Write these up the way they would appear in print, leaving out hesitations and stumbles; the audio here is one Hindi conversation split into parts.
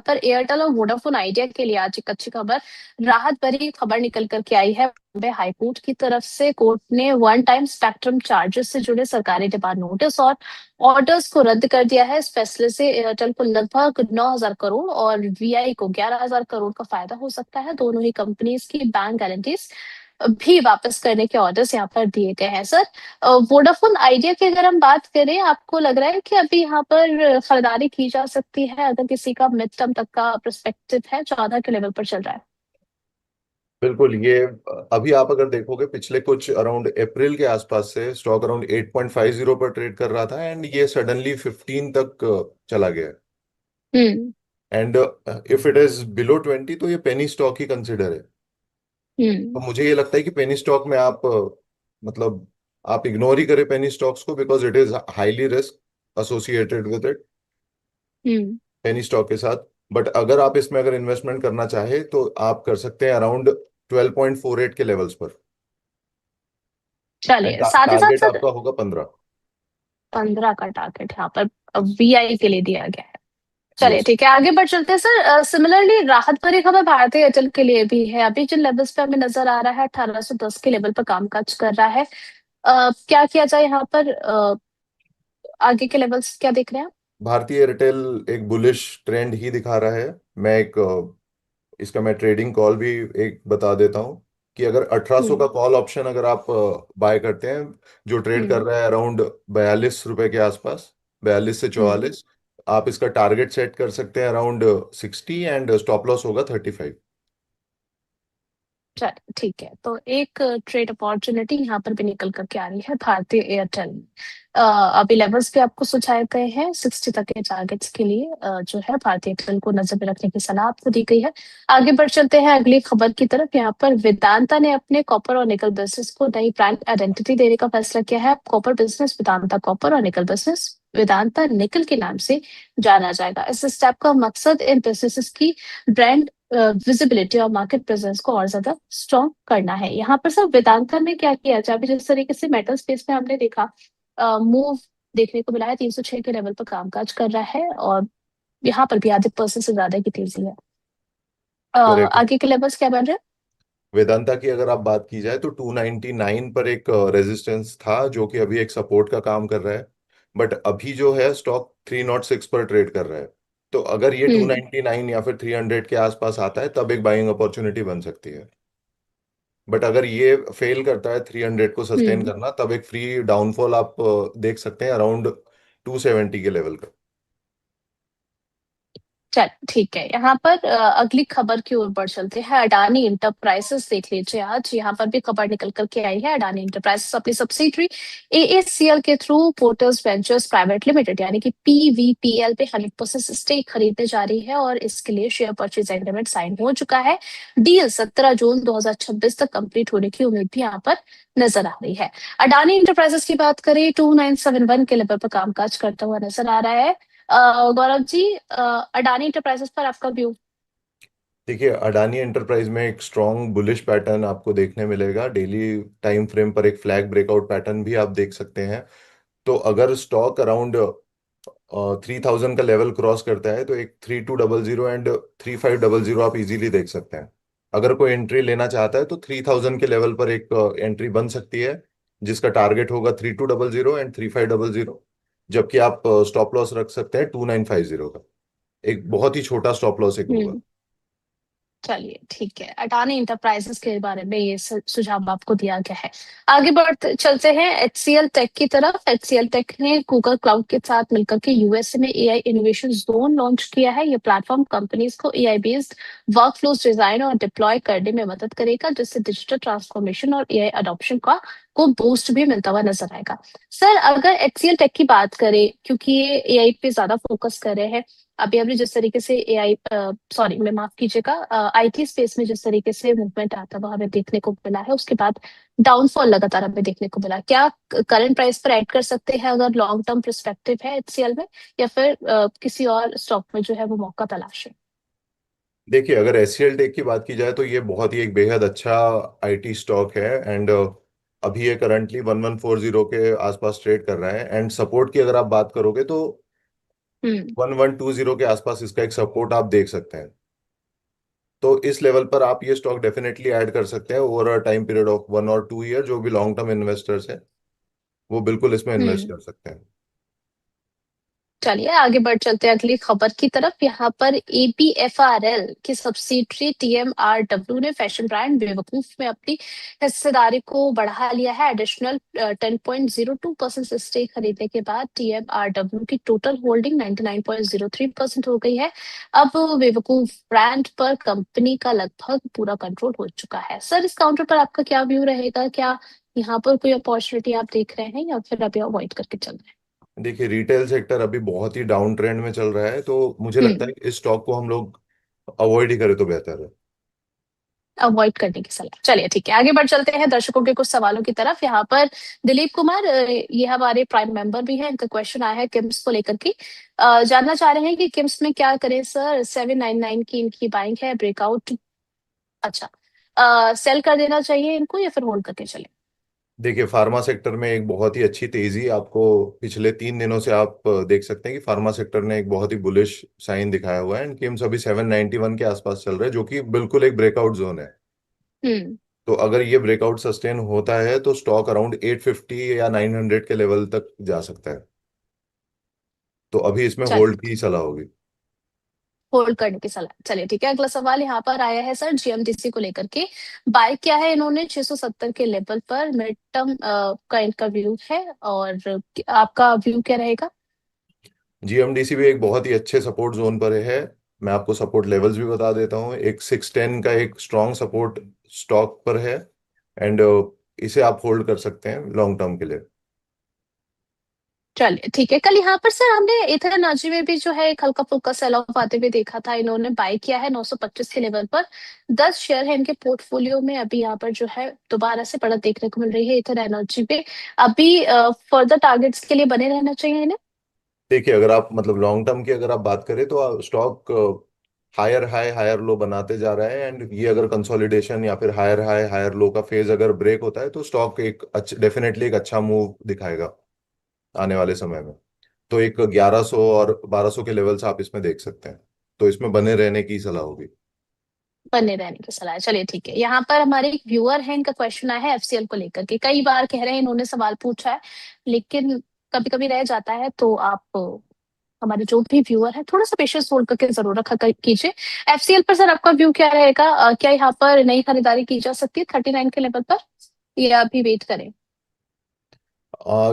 पर एयरटेल और वोडाफोन आइडिया के लिए आज एक अच्छी खबर, राहत भरी खबर निकल करके आई है। बॉम्बे हाईकोर्ट की तरफ से कोर्ट ने वन टाइम स्पेक्ट्रम चार्जेस से जुड़े सरकारी डिमांड नोटिस और ऑर्डर्स को रद्द कर दिया है। इस फैसले से एयरटेल को लगभग 9,000 करोड़ और वीआई को 11,000 करोड़ का फायदा हो सकता है। दोनों ही कंपनीज की बैंक गारंटीज भी वापस करने के ऑर्डर्स यहाँ पर दिए गए हैं। सर, वोडाफोन आइडिया की अगर हम बात करें, आपको लग रहा है कि अभी यहाँ पर खरीदारी की जा सकती है अगर किसी का मिड टर्म तक का पर्सपेक्टिव है, 14 के लेवल पर चल रहा है? बिल्कुल। ये अभी आप अगर देखोगे पिछले कुछ अराउंड अप्रैल के आसपास से स्टॉक अराउंड 8.50 पर ट्रेड कर रहा था एंड ये सडनली 15 तक चला गया। Hmm. And if it is below 20 तो ये पेनी स्टॉक ही कंसिडर है। तो हम्म। मुझे ये लगता है कि पेनी स्टॉक में आप मतलब आप इग्नोर ही करें पेनी स्टॉक्स को, because it is highly risk associated with it, hmm. Penny stock के साथ। बट अगर आप इसमें अगर इन्वेस्टमेंट करना चाहे तो आप कर सकते हैं अराउंड 12.48 के लेवल्स पर। एंड चलिए, साथ ही साथ टारगेट सर, आपका होगा 15। 15 का टारगेट यहाँ पर वीआई के लिए दिया गया है। चलिए यस। ठीक है, आगे बढ़ चलते हैं सर। सिमिलरली राहत भरी खबर भारतीय एयरटेल के लिए भी है। अभी जिन लेवल्स पे हमें नजर आ रहा है, 1810 के लेवल पर कामकाज कर रहा है। क्या किया जाए यहाँ पर? आगे के लेवल्स क्या देख रहे हैं आप? भारतीय एयरटेल एक बुलिश ट्रेंड ही दिखा रहा है। मैं एक इसका मैं ट्रेडिंग कॉल भी एक बता देता हूँ कि अगर 1800 का हम्म। कॉल ऑप्शन अगर आप बाय करते हैं, जो ट्रेड कर हम्म। रहा है अराउंड 42 रुपए के आसपास, 42 से हम्म। 44, आप इसका टारगेट सेट कर सकते हैं अराउंड 60 एंड स्टॉप लॉस होगा 35। चलिए ठीक है, तो एक ट्रेड अपॉर्चुनिटी यहाँ पर भी निकल करके आ रही है भारतीय एयरटेल में। अभी लेवल्स भी आपको सुझाए गए हैं 60 तक के टारगेट्स के लिए। जो है भारतीय एयरटेल को नजर में रखने की सलाह आपको दी गई है। आगे बढ़ चलते हैं अगली खबर की तरफ। यहाँ पर वेदांता ने अपने कॉपर और निकल बिजनेस को नई ब्रांड आइडेंटिटी देने का फैसला किया है। कॉपर बिजनेस वेदांता कॉपर और निकल बिजनेस वेदांता निकल के नाम से जाना जाएगा। इस स्टेप का मकसद इन बिजनेसेस की ब्रांड विजिबिलिटी और मार्केट प्रेजेंस को और ज्यादा स्ट्रॉन्ग करना है। यहाँ पर सर वेदांता में क्या किया जाए? अभी जिस तरीके से मेटल स्पेस में हमने देखा मूव देखने को मिला है, 306 के लेवल पर कामकाज कर रहा है और यहाँ पर भी आधे % से ज्यादा की तेजी है। करेक्ट। आगे के लेवल्स क्या बन रहे वेदांता की अगर आप बात की जाए तो 299 पर एक रेजिस्टेंस था जो कि अभी एक सपोर्ट का काम कर रहा है। बट अभी जो है स्टॉक 306 पर ट्रेड कर रहा है। तो अगर ये हैं? 299 या फिर 300 के आसपास आता है तब एक बाइंग अपॉर्चुनिटी बन सकती है। बट अगर ये फेल करता है 300 को सस्टेन हम्म। करना, तब एक फ्री डाउनफॉल आप देख सकते हैं अराउंड 270 के लेवल का। चल ठीक है, यहाँ पर अगली खबर की ओर बढ़ चलते हैं। अडानी इंटरप्राइजेस देख लीजिए, आज यहाँ पर भी खबर निकल करके आई है। अडानी इंटरप्राइजेस अपनी सब्सिडरी एएससीएल के through porters ventures private limited यानी कि पीवीपीएल पे 100% स्टेक खरीदने जा रही है और इसके लिए शेयर परचेज एग्रीमेंट साइन हो चुका है। डील 17 जून 2026 तक कंप्लीट होने की उम्मीद भी यहाँ पर नजर आ रही है। अडानी इंटरप्राइजेस की बात करें, 2971 के लेवल पर कामकाज करता हुआ नजर आ रहा है। गौरव जी, अडानी इंटरप्राइजेस पर आपका व्यू? देखिए, अडानी एंटरप्राइज में एक स्ट्रॉन्ग बुलिश पैटर्न आपको देखने मिलेगा। डेली टाइम फ्रेम पर एक फ्लैग ब्रेकआउट पैटर्न भी आप देख सकते हैं। तो अगर स्टॉक अराउंड 3000 का लेवल क्रॉस करता है तो एक 3200 एंड 3500 आप इजीली देख सकते हैं। अगर कोई एंट्री लेना चाहता है तो 3000 के लेवल पर एक एंट्री बन सकती है, जिसका टारगेट होगा 3200 एंड 3500। जबकि आप स्टॉप लॉस रख सकते हैं 2950 का। एक बहुत ही छोटा स्टॉप लॉस एक होगा। हम्म। चलिए ठीक है, अडानी इंटरप्राइजेस के बारे में ये सुझाव आपको दिया गया है। आगे बढ़ते चलते हैं एचसीएल टेक की तरफ। एचसीएल टेक ने गूगल क्लाउड के साथ मिलकर के यूएसए में एआई इनोवेशन जोन लॉन्च किया है। ये प्लेटफॉर्म कंपनीज को एआई बेस्ड वर्कफ्लोज डिजाइन और डिप्लॉय करने में मदद करेगा, जिससे डिजिटल ट्रांसफॉर्मेशन और एआई अडॉप्शन का को बूस्ट भी मिलता हुआ नजर आएगा। सर, अगर एचसीएल टेक की बात करें, क्योंकि ये एआई पे ज्यादा फोकस कर रहे हैं, अभी अभी जिस तरीके से एआई, सॉरी मैं माफ कीजिएगा, आईटी स्पेस में जिस तरीके से मूवमेंट आता है वो हमें देखने को मिला है, उसके बाद डाउनफॉल लगातार हमें देखने को मिला। क्या करंट प्राइस पर ऐड कर सकते हैं अगर लॉन्ग टर्म परस्पेक्टिव है एचसीएल में, या फिर किसी और स्टॉक में जो है वो मौका तलाश है? देखिए, अगर एचसीएल टेक की बात की जाए तो ये बहुत ही एक बेहद अच्छा आईटी स्टॉक है। एंड अभी ये करंटली 1140 के आसपास ट्रेड कर रहा है। एंड सपोर्ट की अगर आप बात करोगे तो हम्म। 1120 के आसपास इसका एक सपोर्ट आप देख सकते हैं। तो इस लेवल पर आप ये स्टॉक डेफिनेटली ऐड कर सकते हैं over a time period of 1 और 2 ईयर। जो भी लॉन्ग टर्म इन्वेस्टर्स हैं वो बिल्कुल इसमें इन्वेस्ट हम्म। कर सकते हैं। चलिए आगे बढ़ चलते हैं अगली खबर की तरफ। यहाँ पर एपीएफआरएल की सब्सिडियरी टीएमआरडब्ल्यू ने फैशन ब्रांड बेवकूफ में अपनी हिस्सेदारी को बढ़ा लिया है। एडिशनल 10.02% स्टेक खरीदने के बाद टीएमआरडब्ल्यू की टोटल होल्डिंग 99.03% हो गई है। अब बेवकूफ ब्रांड पर कंपनी का लगभग पूरा कंट्रोल हो चुका है। सर इस काउंटर पर आपका क्या व्यू रहेगा? क्या यहाँ पर कोई अपॉर्चुनिटी आप देख रहे हैं या फिर अभी अवॉइड करके चल रहे देखिए, रिटेल सेक्टर अभी बहुत ही डाउन ट्रेंड में चल रहा है, तो मुझे लगता हैं? है कि इस स्टॉक को हम लोग अवॉइड ही करें तो बेहतर है। अवॉइड करने की सलाह। चलिए ठीक है आगे बढ़ चलते हैं दर्शकों के कुछ सवालों की तरफ। यहाँ पर दिलीप कुमार ये हमारे प्राइम मेंबर भी हैं, इनका क्वेश्चन आया है किम्स को लेकर के। जानना चाह रहे हैं कि किम्स में क्या करें सर? 799 की इनकी बाइंग है, ब्रेकआउट। अच्छा, सेल कर देना चाहिए इनको या फिर होल्ड करके चले? देखिए, फार्मा सेक्टर में एक बहुत ही अच्छी तेजी आपको पिछले 3 दिनों से आप देख सकते हैं कि फार्मा सेक्टर ने एक बहुत ही बुलिश साइन दिखाया हुआ है, एंड किम्स अभी 791 के आसपास चल रहा है, जो कि बिल्कुल एक ब्रेकआउट जोन है। हम्म। तो अगर ये ब्रेकआउट सस्टेन होता है तो स्टॉक अराउंड 850 या 900 के लेवल तक जा सकता है। तो अभी इसमें चलिए होल्ड की सलाह होगी। होल्ड करने की सलाह। चलिए ठीक है अगला सवाल यहाँ पर आया है सर जीएमटीसी को लेकर के। बाय किया है इन्होंने 670 के लेवल पर। मिड टर्म का इनका व्यू है, और आपका व्यू क्या रहेगा? जीएमडीसी भी एक बहुत ही अच्छे सपोर्ट जोन पर है। मैं आपको सपोर्ट लेवल्स भी बता देता हूँ। एक 610 का एक स्ट्रॉन्ग सपोर्ट स्टॉक पर है, एंड इसे आप होल्ड कर सकते हैं लॉन्ग टर्म के लिए। चलिए ठीक है। कल यहाँ पर सर हमने इथर एनर्जी में भी जो है एक हल्का फुल्का सेल ऑफ आते हुए देखा था। इन्होंने बाय किया है 925 के लेवल पर। 10 शेयर है इनके पोर्टफोलियो में। अभी यहाँ पर जो है दोबारा से बढ़त देखने को मिल रही है इथर एनर्जी पे। अभी फर्दर टारगेट्स के लिए बने रहना चाहिए इन्हें? देखिए, अगर आप मतलब लॉन्ग टर्म की अगर आप बात करें तो stock higher high higher low बनाते जा रहा है, एंड ये अगर कंसोलिडेशन या फिर हायर हाई हायर लो का फेज अगर ब्रेक होता है तो स्टॉक एक डेफिनेटली एक अच्छा मूव दिखाएगा आने वाले समय में। तो एक 1100 और 1200 के लेवल्स आप इसमें देख सकते हैं। तो इसमें बने रहने की सलाह होगी। बने रहने की सलाह है। चलिए ठीक है। यहाँ पर हमारे एक व्यूअर है, इनका क्वेश्चन आया है एफसीएल को लेकर के। कई बार कह रहे हैं इन्होंने सवाल पूछा है, लेकिन कभी कभी रह जाता है, तो आप हमारे जो भी व्यूअर है थोड़ा सा पेशेंस होल्ड करके जरूर रखा कीजिए। एफसीएल पर सर आपका व्यू क्या रहेगा? क्या यहाँ पर नई खरीदारी की जा सकती है 39 के लेवल पर, या अभी वेट करें?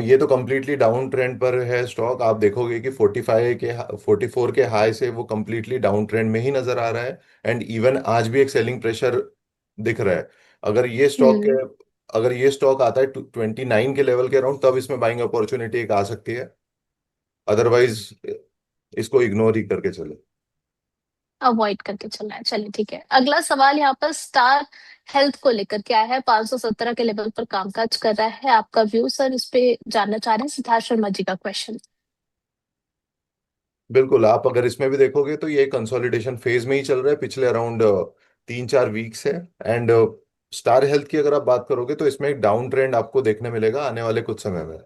ये तो कम्प्लीटली डाउन ट्रेंड पर है स्टॉक। आप देखोगे कि 44 के हाई से वो कम्प्लीटली डाउन ट्रेंड में ही नजर आ रहा है, एंड इवन आज भी एक सेलिंग प्रेशर दिख रहा है। अगर ये स्टॉक हम्म। अगर ये स्टॉक आता है 29 के लेवल के अराउंड, तब इसमें बाइंग अपॉर्चुनिटी एक आ सकती है। अदरवाइज इसको इग्नोर ही करके चले। अवॉइड करके चलना है। चलिए ठीक है अगला सवाल यहाँ पर स्टार हेल्थ को लेकर के आया है। 517 के लेवल पर कामकाज कर रहा है। आपका व्यू सर इस पे जानना चाह रहे हैं, सिद्धार्थ शर्मा जी का क्वेश्चन। बिल्कुल, आप अगर इसमें भी देखोगे तो ये कंसोलिडेशन फेज में ही चल रहा है पिछले अराउंड 3-4 वीक्स है। एंड स्टार हेल्थ की अगर आप बात करोगे तो इसमें एक डाउन ट्रेंड आपको देखने मिलेगा आने वाले कुछ समय में।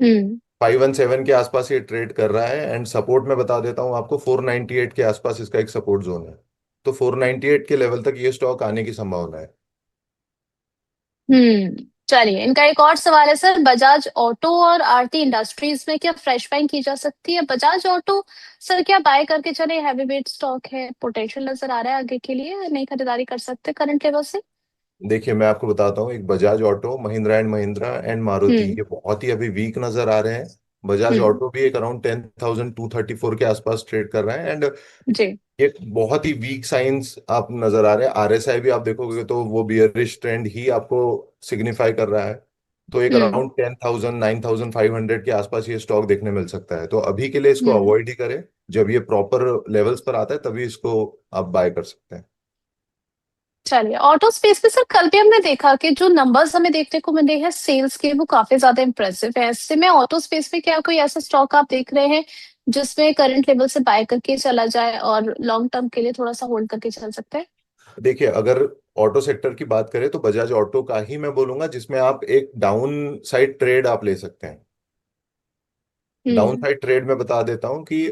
हम्म। 517 के आसपास ये ट्रेड कर रहा है, एंड सपोर्ट में बता देता हूँ आपको, 498 के आसपास इसका एक सपोर्ट जोन है। तो 498 के लेवल तक ये स्टॉक आने की संभावना है। चलिए इनका एक और सवाल है सर। बजाज ऑटो और आरती इंडस्ट्रीज में क्या फ्रेश बाइंग की जा सकती है? बजाज ऑटो सर क्या बाय करके चले? हैवी वेट स्टॉक है, पोटेंशियल नजर आ रहा है आगे के लिए, नई खरीदारी कर सकते हैं करंट लेवल से? देखिए, मैं आपको बताता हूँ, एक बजाज ऑटो, महिंद्रा एंड मारुति, हम्म। ये बहुत ही अभी वीक नजर आ रहे हैं। बजाज हम्म। ऑटो भी एक अराउंड 10,234 के आसपास ट्रेड कर रहा है, एंड जी। ये बहुत ही वीक साइंस आप नजर आ रहे हैं। आरएसआई भी आप देखोगे तो वो बियरिश ट्रेंड ही आपको सिग्निफाई कर रहा है। तो एक हम्म। अराउंड 10,000 9,500 के आसपास ये स्टॉक देखने मिल सकता है। तो अभी के लिए इसको हम्म। अवॉइड ही करें। जब ये प्रॉपर लेवल्स पर आता है तभी इसको आप बाय कर सकते हैं। चलिए ऑटो स्पेस में सर कल भी हमने देखा कि जो नंबर्स हमें देखने को मिले हैं सेल्स के, वो काफी ज्यादा इंप्रेसिव है। ऐसे में ऑटो स्पेस में क्या कोई ऐसा स्टॉक आप देख रहे हैं जिसमें करंट लेवल से बाय करके चला जाए और लॉन्ग टर्म के लिए थोड़ा सा होल्ड करके चल सकते हैं? देखिए, अगर ऑटो सेक्टर की बात करें तो बजाज ऑटो का ही मैं बोलूंगा, जिसमें आप एक डाउन साइड ट्रेड आप ले सकते हैं। डाउन हम्म। साइड ट्रेड में बता देता हूँ कि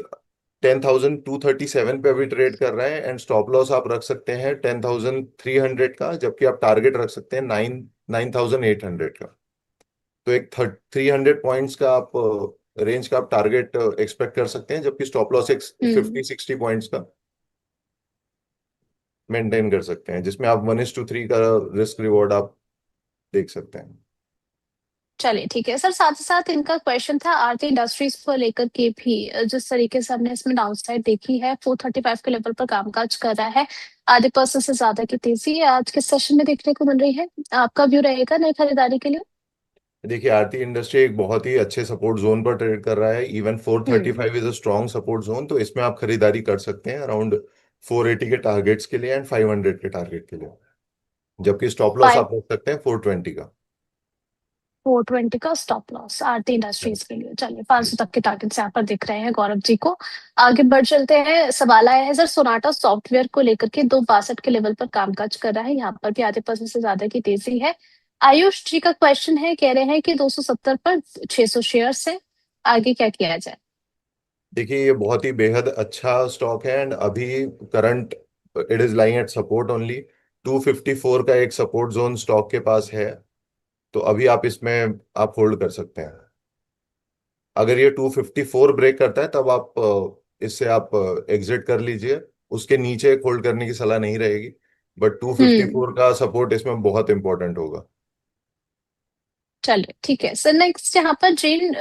10,237 पे अभी ट्रेड कर रहा है, एंड स्टॉप लॉस आप रख सकते हैं 10,300 का, जबकि आप टारगेट रख सकते हैं 9,800 का। तो एक 300 पॉइंट्स का आप रेंज का आप टारगेट एक्सपेक्ट कर सकते हैं, जबकि स्टॉप लॉस एक हम्म। 50-60 पॉइंट्स का मेंटेन कर सकते हैं, जिसमें आप 1:3 का रिस्क रिवॉर्ड आप देख सकते हैं। चलिए ठीक है सर, साथ ही साथ इनका क्वेश्चन था आरती इंडस्ट्रीज को लेकर के भी। जिस तरीके से हमने इसमें डाउनसाइड देखी है, 435 के लेवल पर कामकाज कर रहा है, आधे % से ज्यादा की तेजी आज के सेशन में देखने को मिल रही है। आपका व्यू रहेगा नई खरीदारी के लिए? देखिए, आरती इंडस्ट्री एक बहुत ही अच्छे सपोर्ट जोन पर ट्रेड कर रहा है। Even four thirty hmm. Five is a strong support zone, तो इसमें आप खरीदारी कर सकते हैं अराउंड 480 के टारगेट्स के लिए एंड 500 के टारगेट के लिए, जबकि स्टॉप लॉस आप रख सकते हैं 420 का। 420 का स्टॉप लॉस आरती इंडस्ट्रीज के लिए। चलिए, जी। 500 तक के टारगेट्स यहाँ पर दिख रहे हैं गौरव जी को। आगे बढ़ चलते हैं। सवाल आया है सर सोनाटा सॉफ्टवेयर को लेकर के, 262 के लेवल पर कामकाज कर रहा है, यहाँ पर भी आधे % से ज्यादा की तेजी है। आयुष जी का क्वेश्चन है, कह रहे हैं कि 270 पर 600 शेयर है, आगे क्या किया जाए? देखिए, ये बहुत ही बेहद अच्छा स्टॉक है, एंड अभी current it is lying at support only. 254 का एक सपोर्ट जोन स्टॉक के पास है, तो अभी आप इसमें आप होल्ड कर सकते हैं। अगर ये 254 ब्रेक करता है तब आप इससे आप एग्जिट कर लीजिए। उसके नीचे होल्ड करने की सलाह नहीं रहेगी, बट हम्म। 254 का सपोर्ट इसमें बहुत इंपॉर्टेंट होगा। चलिए ठीक है सर, नेक्स्ट यहाँ पर जेन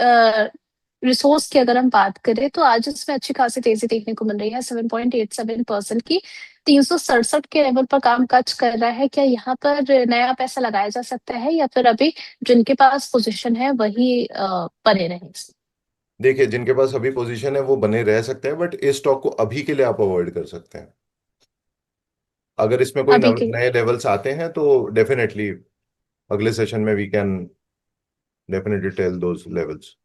रिसोर्स की अगर हम बात करें तो आज इसमें अच्छी खासी तेजी देखने को मिल रही है, 7.87% की, 367 के लेवल पर काम काज कर रहा है। क्या यहाँ पर नया पैसा लगाया जा सकता है, या फिर अभी जिनके पास पोजीशन है वही बने रहे इसमें? देखिए, जिनके पास अभी पोजीशन है वो बने रह सकते हैं, बट इस स्टॉक को अभी के लिए आप अवॉइड कर सकते हैं। अगर इसमें कोई अभी के? नए लेवल्स आते हैं तो डेफिनेटली अगले सेशन में we can definitely tell those levels.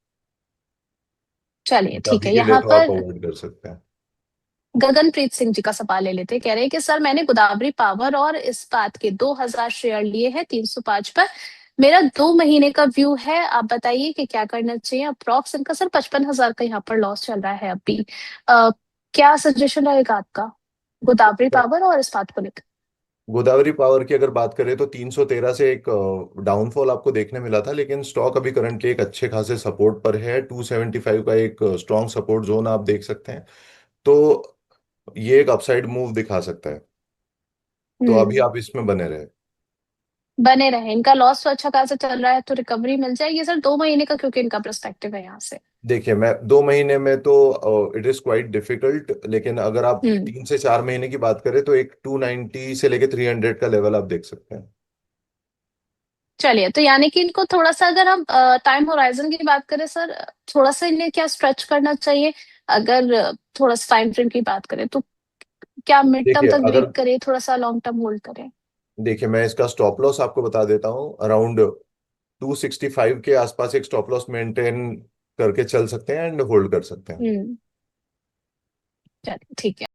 चलिए ठीक अभी है, के लिए यहाँ तो आप पर अवॉइड कर सकते हैं। गगनप्रीत सिंह जी का सवाल ले लेते हैं। कह रहे हैं कि सर मैंने गोदावरी पावर और इस्पात के 2000 शेयर लिए हैं 305 पर, मेरा 2 महीने का व्यू है, आप बताइए कि क्या करना चाहिए। अप्रॉक्स इनका सर 55,000 का यहाँ पर लॉस चल रहा है अभी। क्या सजेशन रहेगा आपका गोदावरी पावर और इस्पात को लेकर? गोदावरी पावर की अगर बात करें तो 313 से एक डाउनफॉल आपको देखने मिला था, लेकिन स्टॉक अभी करंटली एक अच्छे खासे सपोर्ट पर है। 275 का एक स्ट्रॉन्ग सपोर्ट जोन आप देख सकते हैं, तो ये एक अपसाइड मूव दिखा सकता है। तो अभी हम्म। आप इसमें बने रहे। बने रहे, इनका लॉस तो अच्छा खासा चल रहा है, तो रिकवरी मिल जाएगी सर 2 महीने का, क्योंकि इनका पर्सपेक्टिव है यहाँ से। देखिए, मैं 2 महीने में तो इट इज क्वाइट डिफिकल्ट, लेकिन अगर आप हम्म। 3 से 4 महीने की बात करें तो एक 290 से लेके 300 का लेवल आप देख सकते हैं। चलिए, तो यानी कि इनको थोड़ा सा, अगर हम टाइम होराइजन की बात करें सर, थोड़ा सा इन्हें क्या स्ट्रेच करना चाहिए? अगर थोड़ा सा टाइम फ्रेम की बात करें तो क्या मिड टर्म देखिए तक अगर वेट करें, थोड़ा सा लॉन्ग टर्म होल्ड करें? देखिए, मैं इसका स्टॉप लॉस आपको बता देता हूँ। अराउंड 265 के आसपास एक स्टॉप लॉस मेंटेन करके चल सकते हैं एंड होल्ड कर सकते हैं। हम्म। चलिए ठीक है।